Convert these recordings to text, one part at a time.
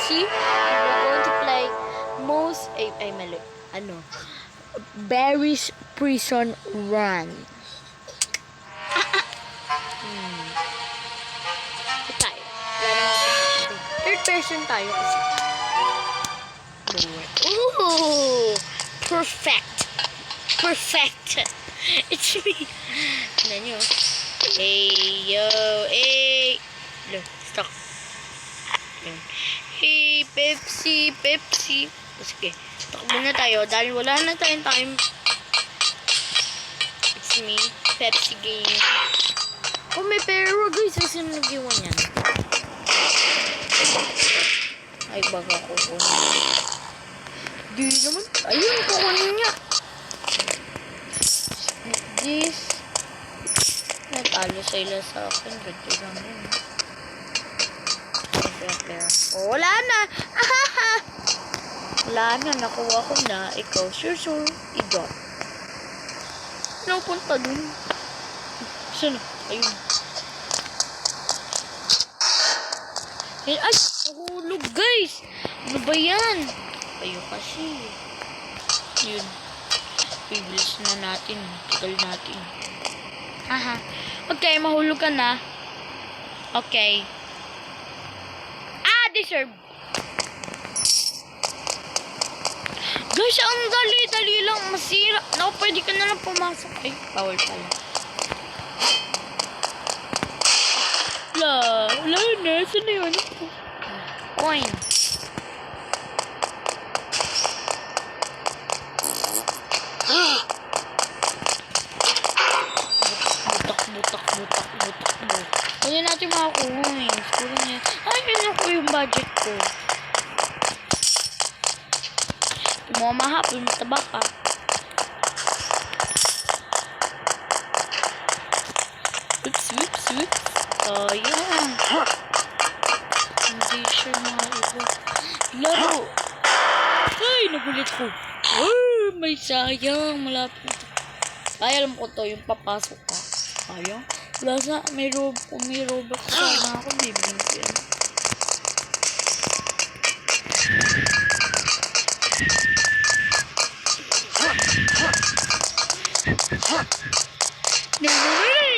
Pepsi. We're going to play mali. Barry's Prison Run. Tayo. Third person tayo kasi. Ooh! Perfect! It's me! Tignan nyo. Hey, yo, hey! Stuck. Hey, Pepsi! Sige, takbo na tayo dahil wala na tayong time. It's me, Pepsi game. Oh, may pero guys, kasi nag-iwan yan. Ay, baka kukunin. Di naman. Ayun, kukunin niya. This. Natalo sila sa akin. Ganda lang yun. Oh, wala na. Wala na. Nakuha ko na. Ikaw, sure. I-drop. Napunta dun. Saan? Ayun. Ay, nahulog guys. Ano ba yan? Kayo kasi. Yun. Bibilis na natin. Tagal natin. Haha. Okay, mahulog ka na. Okay. Deserve. Guys, ang dali lang. Masira. Naku, pwede ka na lang pumasok. Ay, bawal pala. Wala na. Saan na yun? Coin. Butak. Kunin natin mga coins. Ay, yun ako yung budget ko. Tumamahapon, mataba ka. Sweep. Ayan. Hindi siya mga iba. Laro. Ay, nagulit ko. Ay, may sayang. Malapit. Ay, alam ko to. Yung papasok ka. Sayang. Wala sa, may robot sana ako. Bibigyan ko yan.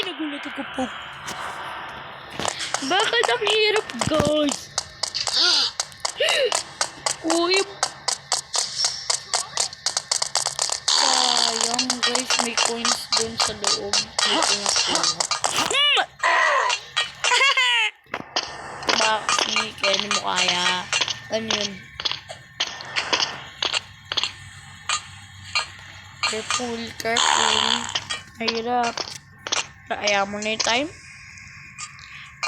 Nagulat ako po. Bakit ang hirap, guys? Uy. Sayang, guys. May coins dun sa loob. May coins dun. Bakit? Kaya hindi mo kaya. Ano yun? Careful. Mahirap. Kaya mo na yung time.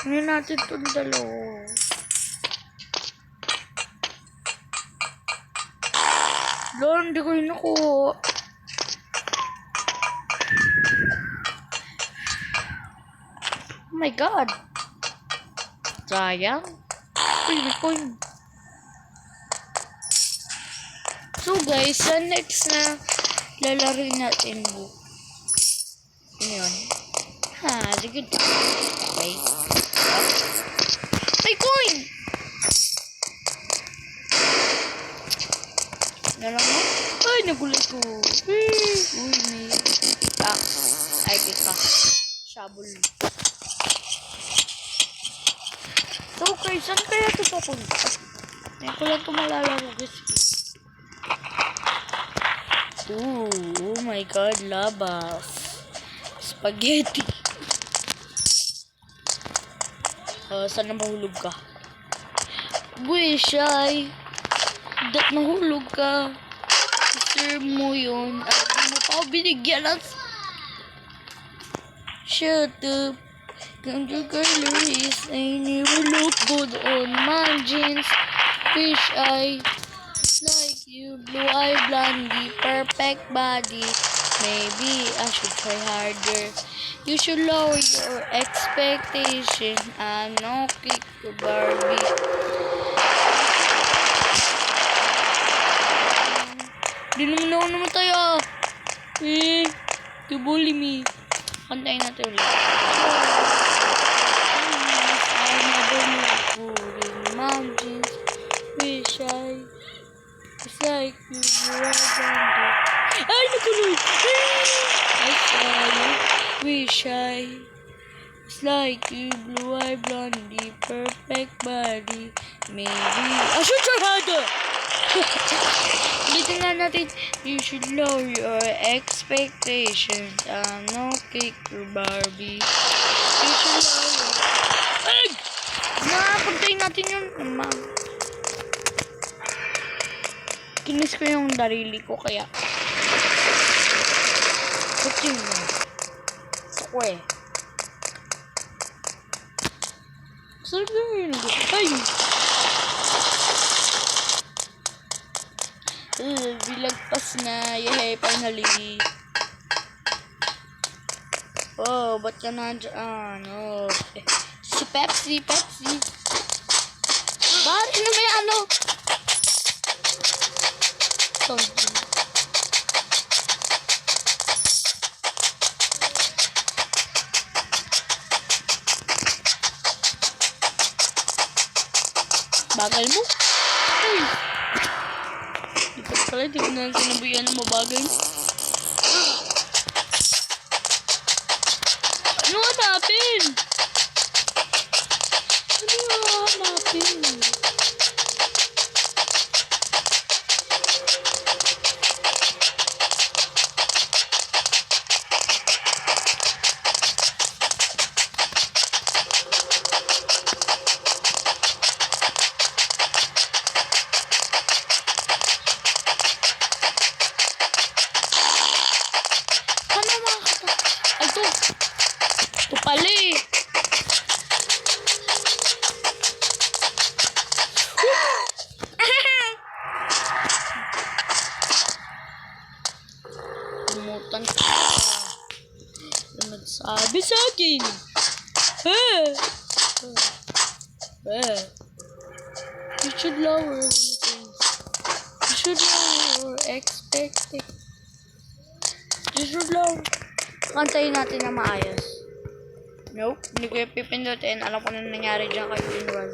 Ano natin itong dalawa? Lord, hindi ko yun nakuha. Oh my God. Sayang. May coin. So guys, sa next na lalaroin natin book. Ano yun? Sige. Okay. May coin! Nalang mo? Ay, nagulat ko. Uy, may pick-up. Ay, pick-up. Shabol. So, okay, saan kaya ito papunta? Ngayon ko lang ito malalaro guys. Oh my God, labas. Spaghetti. Saan na mahulog ka? Wish ay dat nahulog ka. Sir mo yun. At di mo pa binigyan ng shut up. Come to calories. I never look good on my jeans. Wish I like you. Blue eye blondie. Perfect body. Maybe I should try harder. You should lower your expectation. I'm no kick to Barbie. Di naman tayo. You bully me. Kantayin natin ulit. I never look good in mountains. Wish I was like you, blue-eyed blondie, perfect body. Maybe I should try harder. Ulitin nga natin. You should lower your expectations. I'm no cake for Barbie. You should lower. Ay! Nakapagtay natin yun. Kinis ko yung darili ko kaya. Kuching mo. Sukwe. Saan na yun? Ay! Bilagpas na. Yay, finally. Oh, ba't ka na dyan? Oh. Si Pepsi. Bakit na may ano? Bagal mo? Ay! Di ko na sinabihan ng mabagal mo. Ano hanapin? Ito pala eh. Tumutan ka. Nagsabi sa akin. You should lower things. You should lower expecting. You should lower. Kantayin natin na maayos. Nope, hindi ko yung pipindutin. Alam ko na nangyari dyan kay Winraz.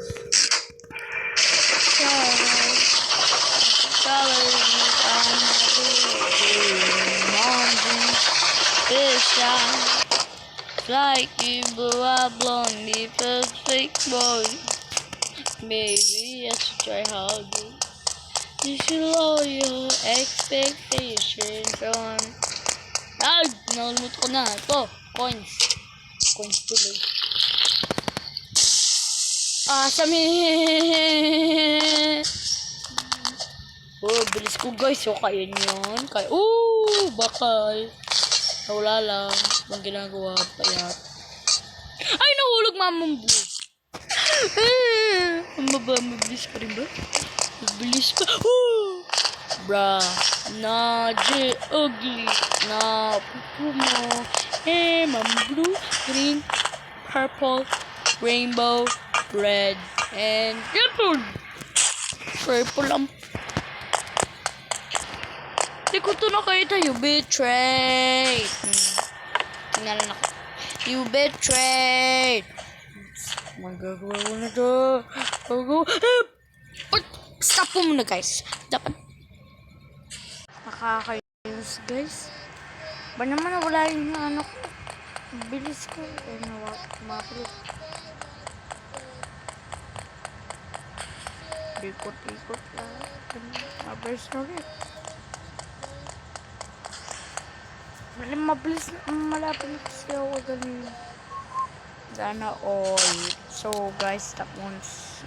Like you, blue-eyed blondie, perfect boy. Baby, I should try harder. You should lower your expectations on. Ay! Nalimut ko na. Ito, coins. Coins tuloy. Oh, bilis ko guys. So, kaya yun. Bakal. Wala lang. Ibang ginagawa. Payat. Ay, nahulog mamang blue. Mabilis pa rin ba? Mabilis pa. Bruh. Naje ugly. Na pupumo. Mom blue, green, purple, rainbow, red, and purple. Purple ang. Di ko ito nakita. You betrayed. Tingnan ako. You betrayed. Magagawa ko na ito. Stop po muna guys. Dapat nakakayos guys. Ba naman wala yung ano ko. Bilis ko. Mapulit. Ikot-ikot lang. Mabilis na rin. Mabilis na. Malapit na kasi ako ganun. Sana all. So guys, that one's